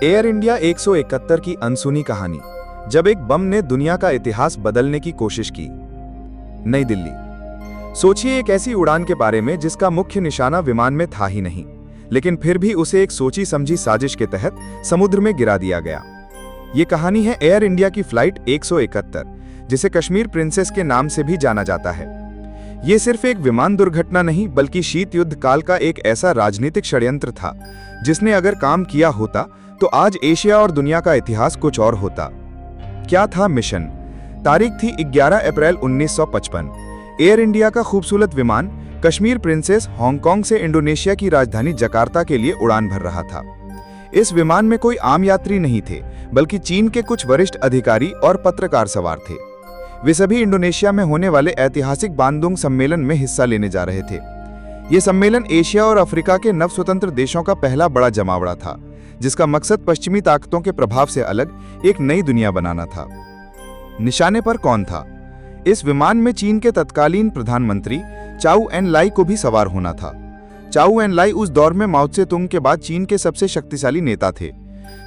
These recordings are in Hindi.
एयर इंडिया 171 की अनसुनी कहानी, जब एक बम ने दुनिया का इतिहास बदलने की कोशिश की। नई दिल्ली। सोचिए एक ऐसी उड़ान के बारे में जिसका मुख्य निशाना विमान में था ही नहीं, लेकिन फिर भी उसे एक सोची समझी साजिश के तहत समुद्र में गिरा दिया गया। ये कहानी है एयर इंडिया की फ्लाइट 171, जिसे कश्मीर प्रिंसेस के नाम से भी जाना जाता है। ये सिर्फ एक विमान दुर्घटना नहीं, बल्कि शीत युद्ध काल का एक ऐसा राजनीतिक षड्यंत्र था जिसने अगर काम किया होता तो आज एशिया और दुनिया का इतिहास कुछ और होता। क्या था मिशन? तारीख थी 11 अप्रैल 1955। एयर इंडिया का खूबसूरत विमान कश्मीर प्रिंसेस हांगकांग से इंडोनेशिया की राजधानी जकार्ता के लिए उड़ान भर रहा था। इस विमान में कोई आम यात्री नहीं थे, बल्कि चीन के कुछ वरिष्ठ अधिकारी और पत्रकार सवार थे। वे सभी इंडोनेशिया में होने वाले ऐतिहासिक बांदुंग सम्मेलन में हिस्सा लेने जा रहे थे। ये सम्मेलन एशिया और अफ्रीका के नवस्वतंत्र देशों का पहला बड़ा जमावड़ा था, जिसका मकसद पश्चिमी ताकतों के प्रभाव से अलग एक नई दुनिया बनाना था। निशाने पर कौन था? इस विमान में चीन के तत्कालीन प्रधानमंत्री चाउ एन लाई को भी सवार होना था। चाउ एन लाई उस दौर में माओ त्से तुंग के बाद चीन के सबसे शक्तिशाली नेता थे।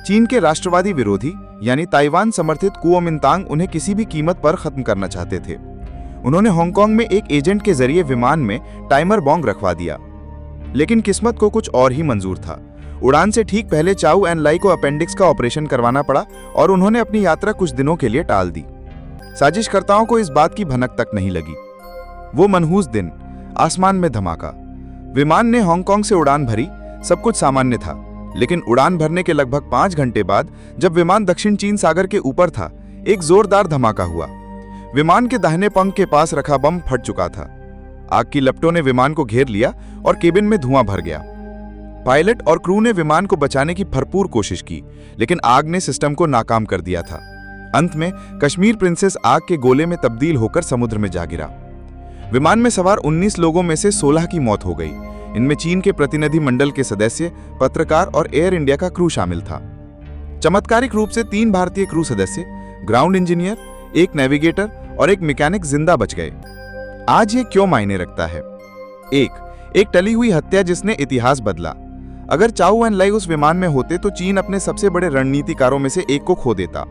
चीन के राष्ट्रवादी विरोधी यानी ताइवान समर्थित कुओमिंतांग उन्हें किसी भी कीमत पर खत्म करना चाहते थे। उन्होंने हांगकांग में एक एजेंट के जरिए विमान में टाइमर बॉम्ब रखवा दिया, लेकिन किस्मत को कुछ और ही मंजूर था। उड़ान से ठीक पहले चाउ एन लाई को अपेंडिक्स का ऑपरेशन करवाना पड़ा और उन्होंने अपनी यात्रा कुछ दिनों के लिए टाल दी। साजिशकर्ताओं को इस बात की भनक तक नहीं लगी। वो मनहूस दिन, आसमान में धमाका। विमान ने हांगकांग से उड़ान भरी, सब कुछ सामान्य था, लेकिन उड़ान भरने के लगभग 5 घंटे बाद जब विमान दक्षिण चीन सागर के ऊपर था, एक जोरदार धमाका हुआ। विमान के दाहिने पंख के पास रखा बम फट चुका था। आग की लपटों ने विमान को घेर लिया और केबिन में धुआं भर गया। पायलट और क्रू ने विमान को बचाने की भरपूर कोशिश की, लेकिन आग ने सिस्टम को नाकाम कर दिया था। अंत में कश्मीर प्रिंसेस आग के गोले में तब्दील होकर समुद्र में जा गिरा। विमान में सवार 19 लोगों में से 16 की मौत हो गई। इनमें चीन के प्रतिनिधि मंडल के सदस्य, पत्रकार और एयर इंडिया का क्रू शामिल था। चमत्कारिक रूप से 3 भारतीय क्रू सदस्य, ग्राउंड इंजीनियर, एक नेविगेटर और एक मैकेनिक जिंदा बच गए। आज ये क्यों मायने रखता है? एक टली हुई हत्या जिसने इतिहास बदला। अगर चाउ एन लाई उस विमान में होते तो चीन अपने सबसे बड़े रणनीतिकारों में से एक को खो देता।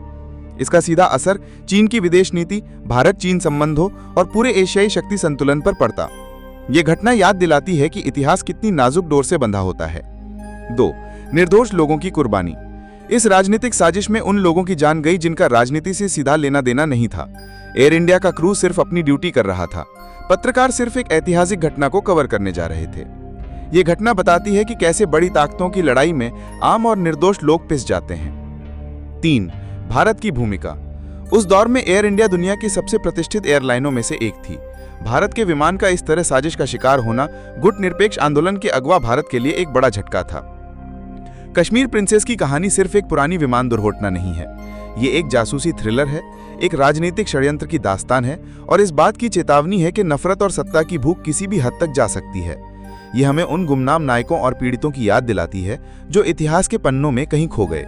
इसका सीधा असर चीन की विदेश नीति, भारत चीन संबंधों और पूरे एशियाई शक्ति संतुलन पर पड़ता। यह घटना याद दिलाती है कि इतिहास कितनी नाजुक डोर से बंधा होता है। 2. निर्दोष लोगों की कुर्बानी। इस राजनीतिक साजिश में उन लोगों की जान गई जिनका राजनीति से सीधा लेना देना नहीं था। एयर इंडिया का क्रू सिर्फ अपनी ड्यूटी कर रहा था। पत्रकार सिर्फ एक ऐतिहासिक घटना को कवर करने जा रहे थे। ये घटना बताती है कि कैसे बड़ी ताकतों की लड़ाई में आम और निर्दोष लोग पिस जाते हैं। 3. भारत की भूमिका। उस दौर में एयर इंडिया दुनिया की सबसे प्रतिष्ठित एयरलाइनों में से एक थी। भारत के विमान का इस तरह साजिश का शिकार होना गुटनिरपेक्ष आंदोलन के अगवा भारत के लिए एक बड़ा झटका था। कश्मीर प्रिंसेस की कहानी सिर्फ एक पुरानी विमान दुर्घटना नहीं है। ये एक जासूसी थ्रिलर है, एक राजनीतिक षड्यंत्र की दास्तान है और इस बात की चेतावनी है कि नफरत और सत्ता की भूख किसी भी हद तक जा सकती है। ये हमें उन गुमनाम नायकों और पीड़ितों की याद दिलाती है जो इतिहास के पन्नों में कहीं खो गए।